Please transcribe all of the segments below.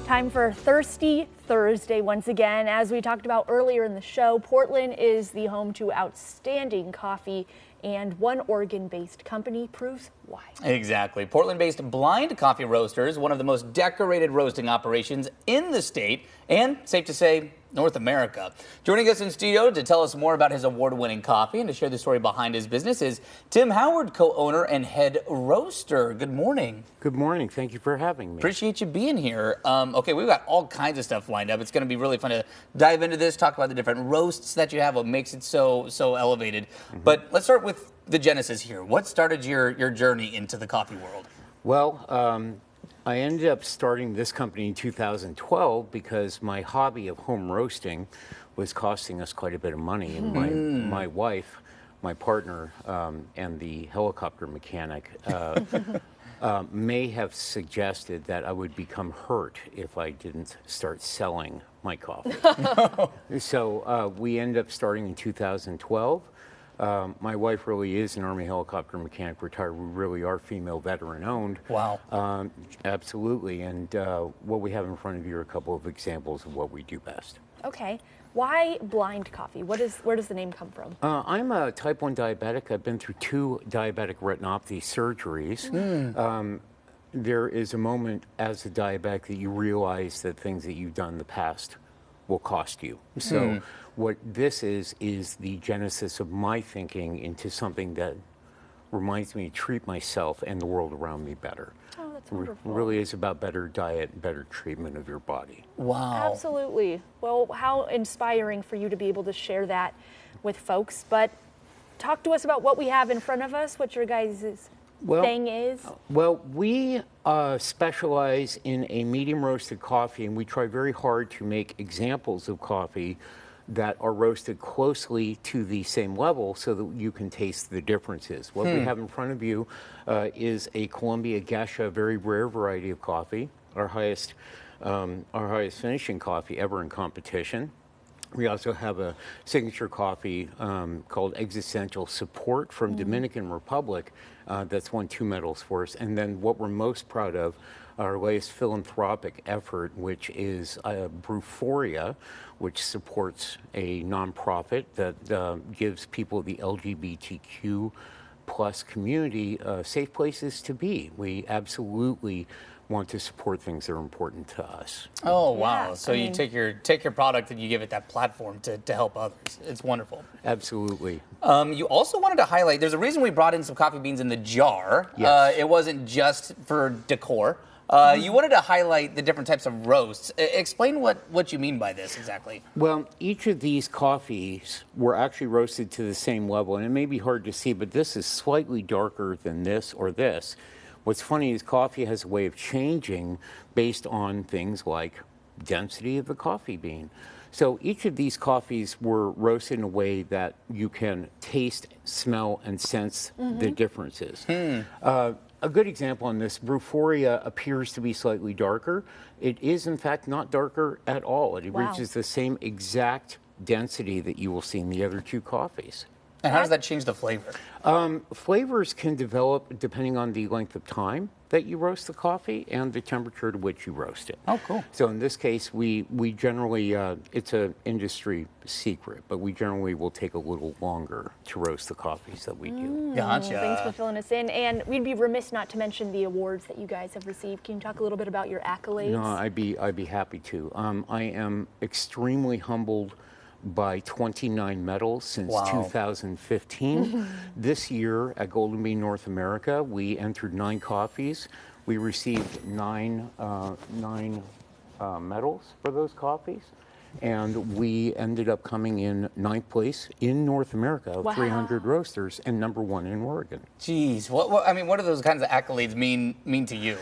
Time for Thirsty Thursday once again. As we talked about earlier in the show, Portland is the home to outstanding coffee, and one Oregon-based company proves why. Exactly. Portland-based Blind Coffee Roasters, one of the most decorated roasting operations in the state, and safe to say, North America. Joining us in studio to tell us more about his award-winning coffee and to share the story behind his business is Tim Howard, co-owner and head roaster. Good morning. Good morning. Thank you for having me. Appreciate you being here. Okay, we've got all kinds of stuff lined up. It's going to be really fun to dive into this, talk about the different roasts that you have, what makes it so elevated. But let's start with the genesis here. What started your journey into the coffee world? Well, I ended up starting this company in 2012 because my hobby of home roasting was costing us quite a bit of money. And my wife, my partner, and the helicopter mechanic may have suggested that I would become hurt if I didn't start selling my coffee. So we ended up starting in 2012. My wife really is an Army helicopter mechanic retired. We really are female veteran owned. Wow. Absolutely. And what we have in front of you are a couple of examples of what we do best. Okay. Why Blind Coffee? Where does the name come from? I'm a type 1 diabetic. I've been through 2 diabetic retinopathy surgeries. There is a moment as a diabetic that you realize that things that you've done in the past will cost you. So what this is the genesis of my thinking into something that reminds me to treat myself and the world around me better. Oh, that's wonderful. It really is about better diet, better treatment of your body. Wow. Absolutely. Well, how inspiring for you to be able to share that with folks. But talk to us about what we have in front of us, what your guys' thing is. Well, we specialize in a medium roasted coffee, and we try very hard to make examples of coffee that are roasted closely to the same level so that you can taste the differences. What we have in front of you is a Columbia Gesha, very rare variety of coffee, our highest finishing coffee ever in competition. We also have a signature coffee called Existential Support from Dominican Republic that's won 2 medals for us. And then what we're most proud of, our latest philanthropic effort, which is Brewphoria, which supports a nonprofit that gives people the LGBTQ plus community safe places to be. We absolutely want to support things that are important to us. Oh, wow. Yeah, So you take your product and you give it that platform to help others. It's wonderful. Absolutely. You also wanted to highlight, there's a reason we brought in some coffee beans in the jar. Yes. It wasn't just for decor. You wanted to highlight the different types of roasts. Explain what you mean by this exactly. Well, each of these coffees were actually roasted to the same level, and it may be hard to see, but this is slightly darker than this or this. What's funny is coffee has a way of changing based on things like density of the coffee bean. So each of these coffees were roasted in a way that you can taste, smell, and sense the differences. A good example on this, Brewphoria appears to be slightly darker. It is, in fact, not darker at all. It reaches the same exact density that you will see in the other 2 coffees. And how does that change the flavor? Flavors can develop depending on the length of time that you roast the coffee and the temperature to which you roast it. Oh, cool. So in this case, we generally, it's an industry secret, but we generally will take a little longer to roast the coffees that we do. Gotcha. Thanks for filling us in. And we'd be remiss not to mention the awards that you guys have received. Can you talk a little bit about your accolades? No, I'd be happy to. I am extremely humbled by 29 medals since 2015. This year at Golden Bean North America, we entered 9 coffees. We received 9 medals for those coffees. And we ended up coming in 9th place in North America of 300 roasters and #1 in Oregon. Geez, what do those kinds of accolades mean to you?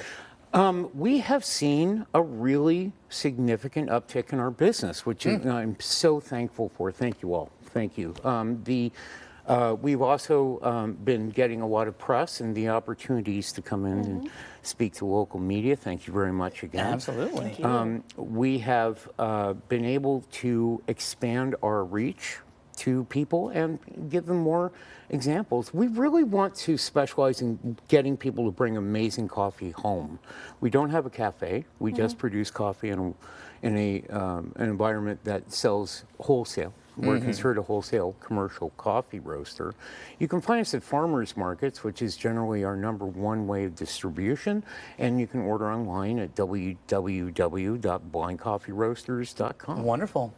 We have seen a really significant uptick in our business, which I'm so thankful for. Thank you all. Thank you. We've also been getting a lot of press and the opportunities to come in and speak to local media. Thank you very much again. Absolutely. Thank you. We have been able to expand our reach to people and give them more examples. We really want to specialize in getting people to bring amazing coffee home. We don't have a cafe. We just produce coffee in an environment that sells wholesale. We're considered a wholesale commercial coffee roaster. You can find us at farmers markets, which is generally our #1 way of distribution, and you can order online at www.blindcoffeeroasters.com. Wonderful.